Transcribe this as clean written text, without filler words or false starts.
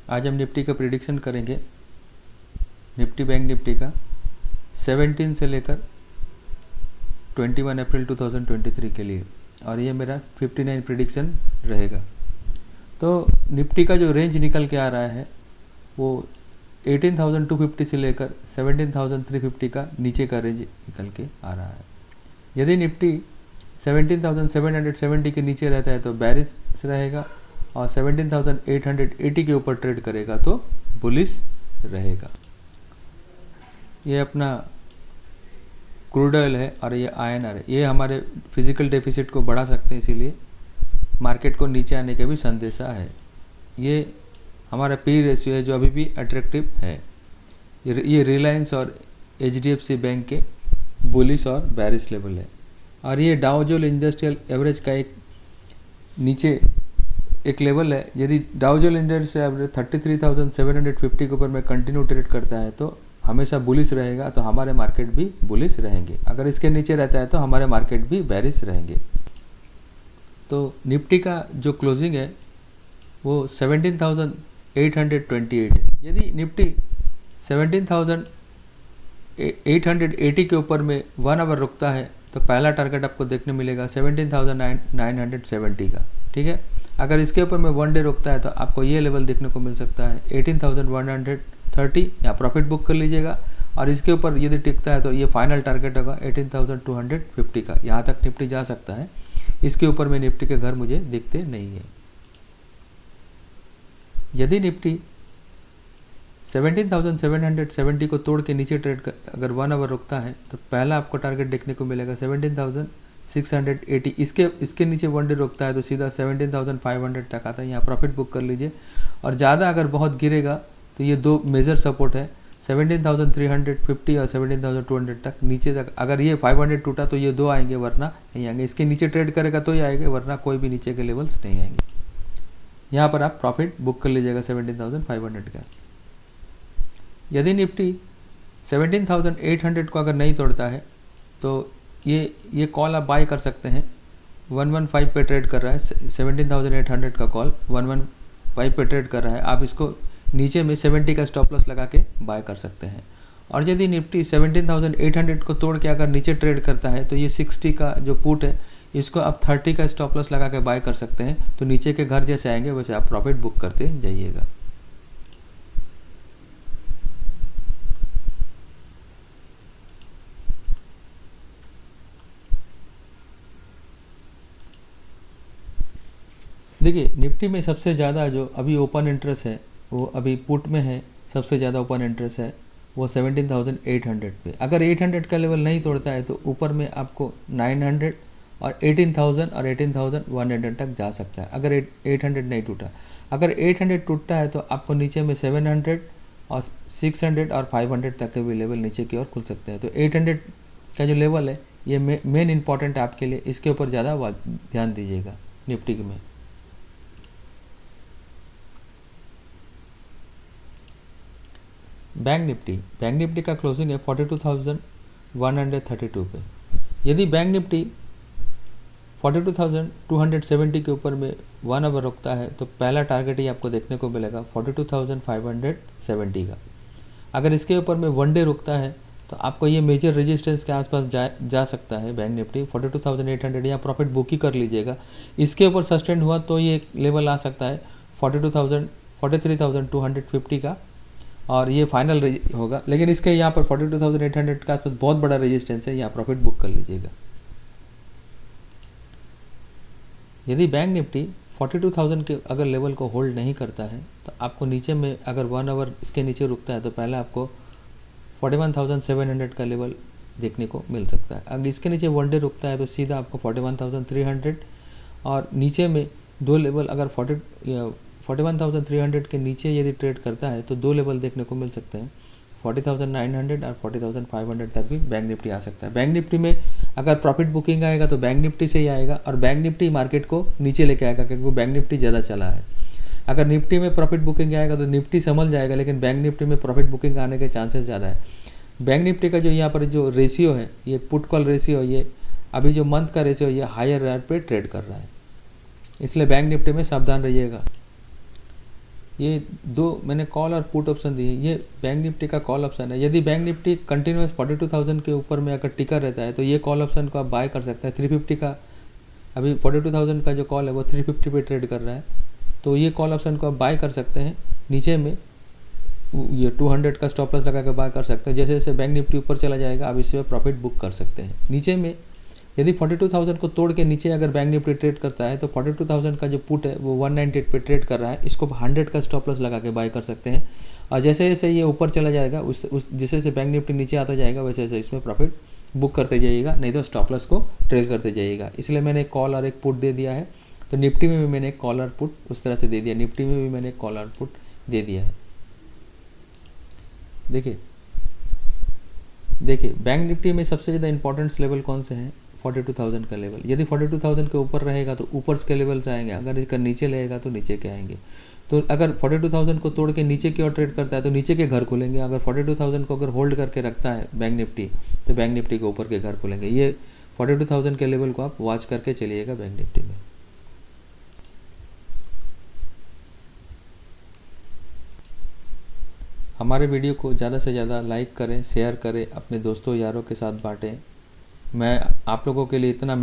आज हम निफ्टी का प्रिडिक्शन करेंगे, निफ्टी बैंक निफ्टी का 17 से लेकर 21 अप्रैल 2023 के लिए, और ये मेरा 59 प्रिडिक्शन रहेगा। तो निफ्टी का जो रेंज निकल के आ रहा है वो 18,250 से लेकर 17,350 का नीचे का रेंज निकल के आ रहा है। यदि निफ्टी 17,770 के नीचे रहता है तो बैरिश रहेगा, और 17,880 के ऊपर ट्रेड करेगा तो बुलिश रहेगा। ये अपना क्रूड ऑयल है और ये INR है, ये हमारे फिजिकल डेफिसिट को बढ़ा सकते हैं, इसीलिए मार्केट को नीचे आने के भी संदेशा है। ये हमारा पी रेशियो है जो अभी भी अट्रैक्टिव है। ये रिलायंस और HDFC बैंक के बुलिश और बैरिश लेवल है। और ये डाउ जोन्स इंडस्ट्रियल एवरेज का एक नीचे एक लेवल है। यदि डाउ जोन्स इंडस्ट्रियल एवरेज 33,750 के ऊपर में कंटिन्यू ट्रेड करता है तो हमेशा बुलिश रहेगा, तो हमारे मार्केट भी बुलिश रहेंगे। अगर इसके नीचे रहता है तो हमारे मार्केट भी बैरिश रहेंगे। तो निफ्टी का जो क्लोजिंग है वो 17,828 है। यदि निफ्टी 17,880 के ऊपर में 1 आवर रुकता है तो पहला टारगेट आपको देखने मिलेगा 17,970 का, ठीक है। अगर इसके ऊपर में 1 डे रुकता है तो आपको ये लेवल देखने को मिल सकता है 18,130, या प्रॉफिट बुक कर लीजिएगा। और इसके ऊपर यदि टिकता है तो ये फाइनल टारगेट होगा 18,250 का, यहाँ तक निफ्टी जा सकता है। इसके ऊपर में निफ्टी के घर मुझे दिखते नहीं है। यदि निफ्टी 17,770 को तोड़ के नीचे ट्रेड अगर 1 आवर रुकता है तो पहला आपको टारगेट देखने को मिलेगा 17,680। इसके नीचे 1 डे रुकता है तो सीधा 17,500 तक आता है, यहाँ प्रॉफिट बुक कर लीजिए। और ज़्यादा अगर बहुत गिरेगा तो ये 2 मेजर सपोर्ट है 17,350 और 17,200 तक। नीचे तक अगर ये 500 टूटा तो ये 2 आएंगे, वरना नहीं आएंगे। इसके नीचे ट्रेड करेगा तो ही आएंगे, वरना कोई भी नीचे के लेवल्स नहीं आएंगे। यहाँ पर आप प्रॉफिट बुक कर लीजिएगा 17,500 का। यदि निफ्टी 17,800 को अगर नहीं तोड़ता है तो ये कॉल आप बाय कर सकते हैं। 115 पे ट्रेड कर रहा है, 17,800 का कॉल 115 पे ट्रेड कर रहा है। आप इसको नीचे में 70 का स्टॉप लॉस लगा के बाय कर सकते हैं। और यदि निफ्टी 17,800 को तोड़ के अगर नीचे ट्रेड करता है तो ये 60 का जो पुट है इसको आप 30 का स्टॉप लॉस लगा के बाय कर सकते हैं। तो नीचे के घर जैसे आएंगे वैसे आप प्रॉफिट बुक करते जाइएगा। देखिए निफ्टी में सबसे ज़्यादा जो अभी ओपन इंटरेस्ट है वो अभी पुट में है। सबसे ज़्यादा ओपन इंटरेस्ट है वो 17,800 पे। अगर 800 का लेवल नहीं तोड़ता है तो ऊपर में आपको 900 और 18,000 और 18,100 तक जा सकता है, अगर 800 नहीं टूटा। अगर 800 टूटता है तो आपको नीचे में 700 और 600 और 500 तक के भी लेवल नीचे की ओर खुल सकते हैं। तो 800 का जो लेवल है ये मेन इंपॉर्टेंट है आपके लिए, इसके ऊपर ज़्यादा ध्यान दीजिएगा निफ्टी में। बैंक निफ्टी का क्लोजिंग है 42,132 पे। यदि बैंक निफ्टी 42,270 के ऊपर में 1 आवर रुकता है तो पहला टारगेट ही आपको देखने को मिलेगा 42,570 का। अगर इसके ऊपर में 1 डे रुकता है तो आपको ये मेजर रेजिस्टेंस के आसपास जा सकता है बैंक निफ्टी 42,800, यहाँ प्रॉफिट बुक ही कर लीजिएगा। इसके ऊपर सस्टेन हुआ तो ये लेवल आ सकता है 43,250 का, और ये फाइनल होगा। लेकिन इसके यहाँ पर 42,800 का आसपास बहुत बड़ा रेजिस्टेंस है, यहाँ प्रॉफिट बुक कर लीजिएगा। यदि बैंक निफ्टी 42,000 के अगर लेवल को होल्ड नहीं करता है तो आपको नीचे में अगर 1 आवर इसके नीचे रुकता है तो पहले आपको 41,700 का लेवल देखने को मिल सकता है। अगर इसके नीचे 1 डे रुकता है तो सीधा आपको 41,300, और नीचे में 2 लेवल अगर 41,300 के नीचे यदि ट्रेड करता है तो 2 लेवल देखने को मिल सकते हैं 40,900 और 40,500 तक भी बैंक निफ्टी आ सकता है। बैंक निफ्टी में अगर प्रॉफिट बुकिंग आएगा तो बैंक निफ्टी से ही आएगा, और बैंक निफ्टी मार्केट को नीचे लेके आएगा क्योंकि बैंक निफ्टी ज़्यादा चला है। अगर निफ्टी में प्रॉफिट बुकिंग आएगा तो निफ्टी संभल जाएगा, लेकिन बैंक निफ्टी में प्रॉफिट बुकिंग आने के चांसेस ज़्यादा है। बैंक निफ्टी का जो यहाँ पर जो रेशियो है, ये पुट कॉल रेशियो, ये अभी जो मंथ का रेशियो ये हायर रेट पे ट्रेड कर रहा है, इसलिए बैंक निफ्टी में सावधान रहिएगा। ये दो मैंने कॉल और पुट ऑप्शन दिए, ये बैंक निफ्टी का कॉल ऑप्शन है। यदि बैंक निफ्टी कंटिन्यूस 42,000 के ऊपर में अगर टिका रहता है तो ये कॉल ऑप्शन को आप बाय कर सकते हैं। 350 का अभी 42,000 का जो कॉल है वो 350 पे ट्रेड कर रहा है, तो ये कॉल ऑप्शन को आप बाय कर सकते हैं। नीचे में ये 200 का स्टॉप लॉस लगा कर बाय कर सकते हैं। जैसे जैसे बैंक निफ्टी ऊपर चला जाएगा आप इससे प्रॉफिट बुक कर सकते हैं। नीचे में यदि 42,000 को तोड़ के नीचे अगर बैंक निफ्टी ट्रेड करता है तो 42,000 का जो पुट है वो 198 पे ट्रेड कर रहा है, इसको 100 का स्टॉप लॉस लगा के बाय कर सकते हैं। और जैसे जैसे ये ऊपर चला जाएगा जैसे जैसे बैंक निफ्टी नीचे आता जाएगा वैसे वैसे इसमें प्रॉफिट बुक करते जाइएगा, नहीं तो स्टॉप लॉस को ट्रेल करते जाइएगा। इसलिए मैंने एक कॉल और एक पुट दे दिया है। तो निफ्टी में भी मैंने एक कॉल और पुट उस तरह से दे दिया, निफ्टी में भी मैंने एक कॉल और पुट दे दिया है। देखिए बैंक निफ्टी में सबसे ज़्यादा इंपॉर्टेंस लेवल कौन से हैं? 42,000 का लेवल। यदि 42,000 के ऊपर रहेगा तो ऊपर के लेवल्स आएंगे, अगर इसका नीचे रहेगा तो नीचे के आएंगे। तो अगर 42,000 को तोड़ के नीचे की ओर ट्रेड करता है तो नीचे के घर खुलेंगे। अगर 42,000 को अगर होल्ड करके रखता है बैंक निफ्टी तो बैंक निफ्टी के ऊपर के घर खुलेंगे। ये 42,000 के लेवल को आप वॉच करके चलिएगा बैंक निफ्टी में। हमारे वीडियो को ज़्यादा से ज़्यादा लाइक करें, शेयर करें, अपने दोस्तों यारों के साथ बांटें। मैं आप लोगों के लिए इतना